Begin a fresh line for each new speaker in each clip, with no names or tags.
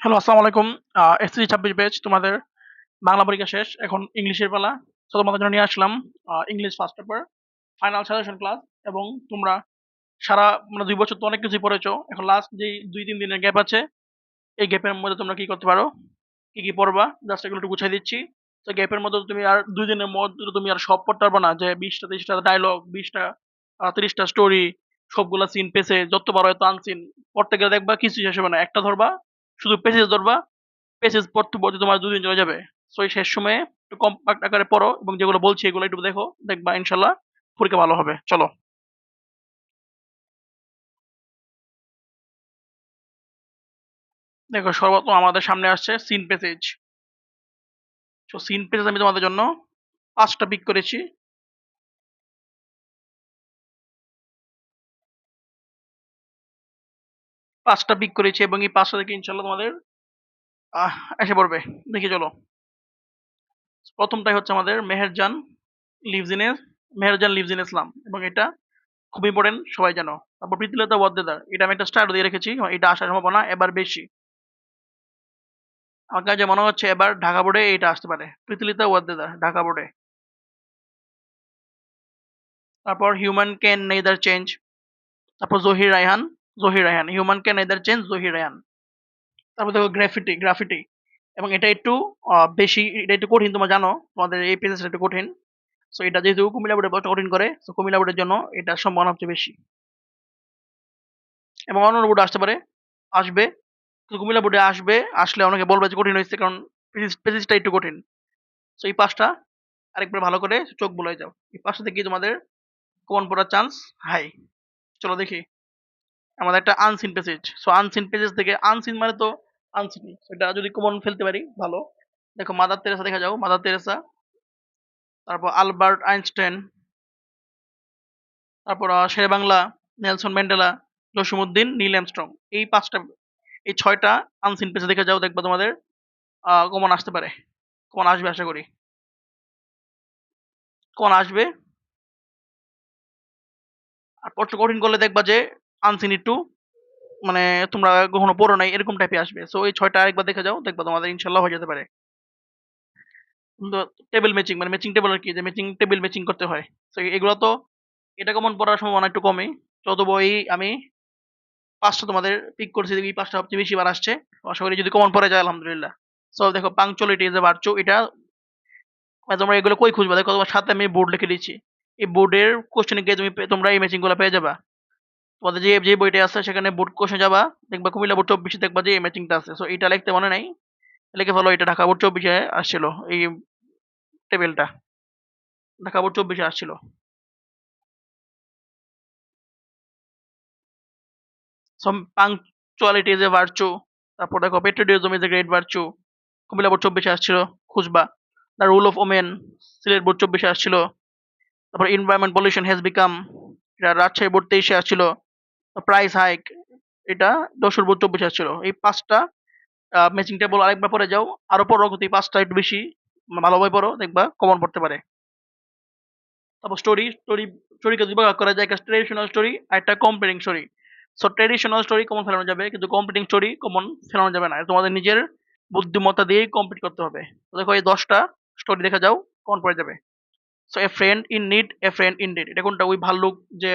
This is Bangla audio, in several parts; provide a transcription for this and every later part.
হ্যালো, আসসালামু আলাইকুম। এসএসসি ২৬ ব্যাচ তোমাদের বাংলা পরীক্ষা শেষ। এখন ইংলিশের পালা। সো তোমাদের জন্য নিয়ে আসলাম English first paper final suggestion class এবং তোমরা সারা ২ বছর তো অনেক কিছুই পড়েছো। এখন লাস্ট যেই ২-৩ দিনের গ্যাপ আছে, এই গ্যাপের মধ্যে তোমরা কি করতে পারো? কি পড়বা? জাস্ট এগুলো একটু গুছাই দিচ্ছি। তো গ্যাপের মধ্যে তুমি আর ২ দিনের মধ্যে তুমি আর সব পড়তে পারবা না যে ২০ টা ৩০ টা ডায়ালগ, ২০ টা ৩০ টা স্টোরি, সবগুলা সিন পেজে যত পারো এত আনসিন। পড়তে গেলে দেখবা কিছুই শেষ হবে না। একটা ধরবা, শুধু পেজেস ধরবা, পেজেস পড়তে তোমার ২ দিন চলে যাবে। সো এই শেষ সময়ে একটু কম্প্যাক্ট আকারে পড়ো এবং যেগুলো বলছি এগুলো একটু দেখো। দেখবা ইনশাআল্লাহ পরীক্ষা ভালো হবে। চলো। দেখো সর্বপ্রথম আমাদের সামনে আসছে seen passage. So seen passage আমি তোমাদের জন্য ৫ টা পিক করেছি। ৫ টা পিক করেছি এবং এই ৫ টা থেকে ইনশাআল্লাহ তোমাদের এসে পড়বে। দেখি চলো। প্রথমটাই হচ্ছে আমাদের মেহেরজান লিভস ইন ইসলাম এবং এটা খুব ইম্পোর্টেন্ট, সবাই জানো। তারপর প্রীতিলতা ওয়াদ্দেদার, এটা আমি একটা স্টার দিয়ে রেখেছি। এটা আসার সম্ভাবনা এবার বেশি। আমার কাছে মনে হচ্ছে এবার ঢাকা বোর্ডে এটা আসতে পারে। প্রীতিলতা ওয়াদ্দেদার ঢাকা বোর্ডে। তারপর হিউম্যান ক্যান নেইদার চেঞ্জ। তারপর Zahir Raihan human can neither change Zahir Raihan. তারপর দেখো গ্রাফিটি এবং এটা একটু বেশি, এটা একটু কঠিন, তোমরা জানো তোমাদের এই পেজেসটা একটু কঠিন। সো এটা যেহেতু কুমিল্লা বোর্ডে প্রশ্ন কঠিন করে, সো কুমিল্লা বোর্ডের জন্য এটা সম্ভাবনা সবচেয়ে বেশি এবং অন্যান্য বোর্ডে আসতে পারে, আসবে। তো কুমিল্লা বোর্ডে আসবে, আসলে অনেকে বলবে যে কঠিন হয়েছে কারণ পেজেসটা একটু কঠিন। সো এই পাঁচটা আরেকবার ভালো করে চোখ বুলাই যাও। এই পাঁচটা থেকে তোমাদের কমন পড়ার চান্স হাই। চলো দেখি আমাদের একটা unseen passage. So unseen passage থেকে, আনসিন মানে তো আনসিন, সেটা যদি কমন ফেলতে পারি ভালো। দেখো মাদার তেরেসা দেখা যাও, মাদার তেরেসা। তারপর আলবার্ট আইনস্টাইন। তারপর Sher-e Bangla, Nelson Mandela, Jasimuddin, Neil Armstrong. এই পাঁচটা, এই ছয়টা আনসিন প্যাসেজ দেখে যাও, দেখবা তোমাদের কমন আসতে পারে। কমন আসবে আশা করি। কমন আসবে। আর প্রশ্ন কঠিন করলে দেখবা যে আনসিন একটু মানে তোমরা কখনো পড়ো নাই এরকম টাইপে আসবে। সো এই ছয়টা আরেকবার দেখে যাও, দেখবা তোমাদের ইনশাল্লাহ হয়ে যেতে পারে। কিন্তু টেবিল ম্যাচিং মানে ম্যাচিং টেবল আর কি, যে ম্যাচিং টেবিল ম্যাচিং করতে হয়। তো এগুলো তো এটা কমন পড়ার সম্ভাবনা একটু কমই। যত বই আমি ৫টা তোমাদের পিক করছি, এই ৫টা সবচেয়ে বেশি বার আসছে। আশা করি যদি কমন পড়ে যায় আলহামদুলিল্লাহ। সো দেখো পাংচুয়ালিটি ইজ এ ভার্চু, এটা তোমরা এগুলো কই খুঁজবা? দেখো তোমার সাথে আমি বোর্ড লিখে দিচ্ছি। এই বোর্ডের কোশ্চেনে গিয়ে তোমরা এই ম্যাচিং গুলো পেয়ে যাবা। তোমাদের যে বইটা আছে সেখানে বোর্ড কোশ্চেন যাবা, দেখবা কুমিল্লা বোর্ড ২৪ দেখবা যে এই ম্যাচিংটা আছে। সো এটা লিখতে মনে নাই, লিখে ফেলো এটা ঢাকা বোর্ড ২৪ আসছিল এই টেবিলটা, ঢাকা বোর্ড ২৪ আসছিল। So punctuality is a virtue. তারপর দেখো patriotism is a great virtue, Comilla board ২৪ আসছিল, খুঁজবা। The rule of women, Sylhet board ২৪ আসছিল। তারপর এনভায়রনমেন্ট পলিউশন হ্যাজ বিকাম, এটা রাজশাহী বোর্ড ২৩ আসছিল। প্রাইস হাইক, এটা যশোর বোর্ড ২৪ আসছিল। এই ৫টা ম্যাচিং টেবল আরেকবার পড়ে যাও, আরো পড়ো কিন্তু এই ৫টা একটু বেশি ভালোভাবে পড়ো, দেখবা কমন পড়তে পারে। তারপর স্টোরিকে ২ ভাগ করা যায়, একটা ট্রেডিশনাল স্টোরি আর একটা comparing story. So traditional story common ফেলানো যাবে কিন্তু কম্পিটিং স্টোরি কমন ফেলানো যাবে না। তোমাদের নিজের বুদ্ধিমত্তা দিয়েই কমপ্লিট করতে হবে। তো দেখো এই ১০টা স্টোরি দেখে যাও, কমন পড়ে যাবে। So a friend in need, a friend in deed, এটা কোনটা? ওই ভাল্লুক যে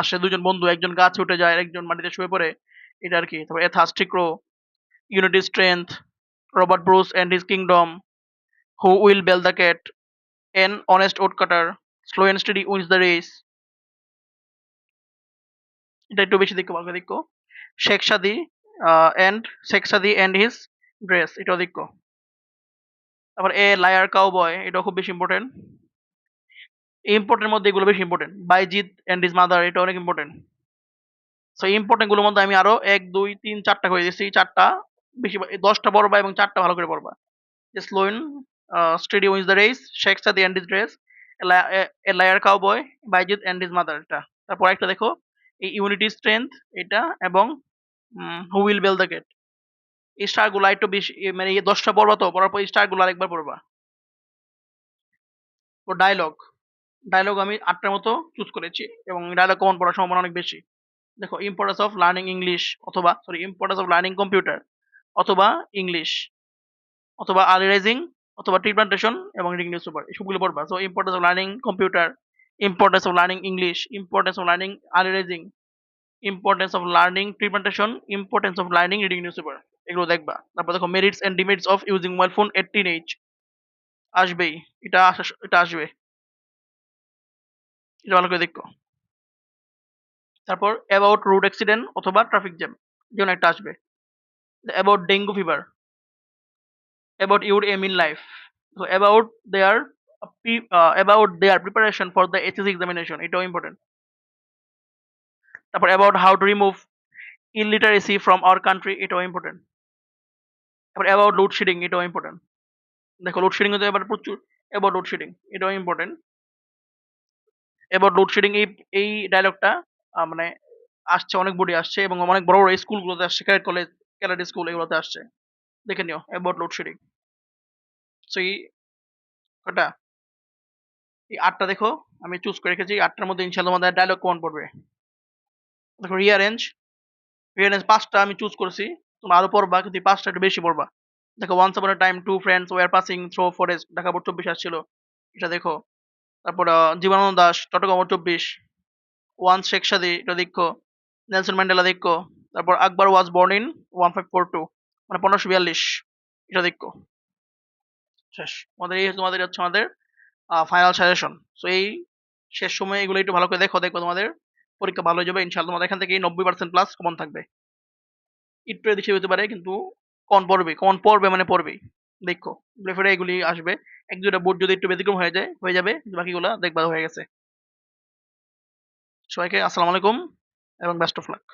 আসে, দুজন বন্ধু, একজন গাছে উঠে যায় আর একজন মাটিতে শুয়ে পড়ে, এটা আর কি। তারপর a thirsty crow, unity strength, Robert Bruce and his kingdom, who will bell the cat, an honest woodcutter, slow and steady wins the race, এটা একটু বেশি দেখো, ভালো দেখো। Sheikh Saadi and Sheikh Saadi and his dress, এটাও দেখো। তারপর এ লায়ার কাউবয়, এটাও খুব বেশি ইম্পর্টেন্ট। ইম্পর্টেন্ট মধ্যে এগুলো বেশি important. Bayazid and his mother, এটা অনেক ইম্পর্টেন্ট। সো ইম্পর্টেন্ট গুলোর মধ্যে আমি আরো ১, ২, ৩, ৪টা করে দিচ্ছি। ৪টা বেশি, ১০টা পড়বা এবং ৪টা ভালো করে পড়বা। যে slow and steady wins the race, Sheikh Saadi and his dress, a liar cowboy, Bayazid and his mother, এটা। তারপর একটা দেখো এই ইউনিটি স্ট্রেংথ, এটা এবং who will bell the cat. এই স্টার গুলা একটু বেশি, মানে এই ১০টা পড়বা, তো পড়ার পর স্টার গুলো আরেকবার পড়বা। তো ডায়লগ আমি ৮টার মতো চুজ করেছি এবং ডায়লগ কমন পড়ার সম্ভাবনা অনেক বেশি। দেখো ইম্পর্টেন্স অফ লার্নিং ইংলিশ, অথবা sorry importance of learning computer, অথবা ইংলিশ অথবা আর্লি রাইজিং অথবা ট্রি প্লান্টেশন এবং রিডিং নিউজ পেপার এসবগুলো পড়বা। So importance of learning computer, importance of learning English, importance of learning early rising, importance of learning tree plantation, importance of learning reading news paper এগুলো দেখবা। তারপর দেখো merits and demerits of using mobile phone at teen age আসবেই, এটা আসবে, এটা ভালো করে দেখো। তারপর অ্যাবাউট রোড অ্যাক্সিডেন্ট অথবা ট্রাফিক জ্যাম যেমন একটা আসবে। About dengue fever, about your aim in life, so about their preparation for the HSC examination এটাও ইম্পর্টেন্ট। তারপর about how to remove illiteracy from our country এটাও ইম্পর্টেন্ট। তারপর অ্যাবাউট লোডশেডিং এটাও ইম্পর্টেন্ট। দেখো লোডশেডিং তো এবার প্রচুর, অ্যাবাউট লোডশেডিং এটাও ইম্পর্টেন্ট। অ্যাবাউট লোডশেডিং এই ডায়লগটা মানে আসছে, অনেক বডি আসছে এবং অনেক বড় বড় স্কুলগুলোতে আসছে, ক্যাডেট কলেজ, ক্যাডেট স্কুল এগুলোতে আসছে, দেখে নিও অ্যাবাউট লোডশেডিং। সো ওটা এই ৮টা দেখো আমি চুজ করে রেখেছি, ৮টার মধ্যে ইনশাআল্লাহ আমাদের ডায়লগ কমন পড়বে। দেখো রিঅ্যারেঞ্জ ৫টা আমি চুজ করেছি, তোমরা আরো পড়বা কিন্তু এই ৫টা একটু বেশি পড়বা। দেখো once upon a time two friends were passing through forest Dhaka board ২৪ আসছিল, এটা দেখো। তারপর জীবনানন্দ দাশ চট্টগ্রাম বোর্ড ২৪, ওয়ান্স শেখ সাদী এটা দেখো, নেলসন ম্যান্ডেলা দেখো। তারপর আকবর ওয়াজ বর্ন ইন 1542 মানে 1542 এটা দেখো। শেষ তোমাদের হচ্ছে আমাদের ফাইনাল সাজেশন। সো এই শেষ সময়ে এগুলো একটু ভালো করে দেখো, দেখো তোমাদের পরীক্ষা ভালো হয়ে যাবে ইনশাআল্লাহ। তোমাদের এখান থেকে 90% প্লাস কমন থাকবে, একটু এদিকে হতে পারে কিন্তু কমন পড়বে মানে পড়বেই। দেখো ব্রেফারে এগুলি আসবে, এক দুটা বোর্ড যদি একটু ব্যতিক্রম হয়ে যাবে, বাকিগুলা দেখবা হয়ে গেছে। সবাইকে আসসালামু আলাইকুম এবং বেস্ট অফ লাক।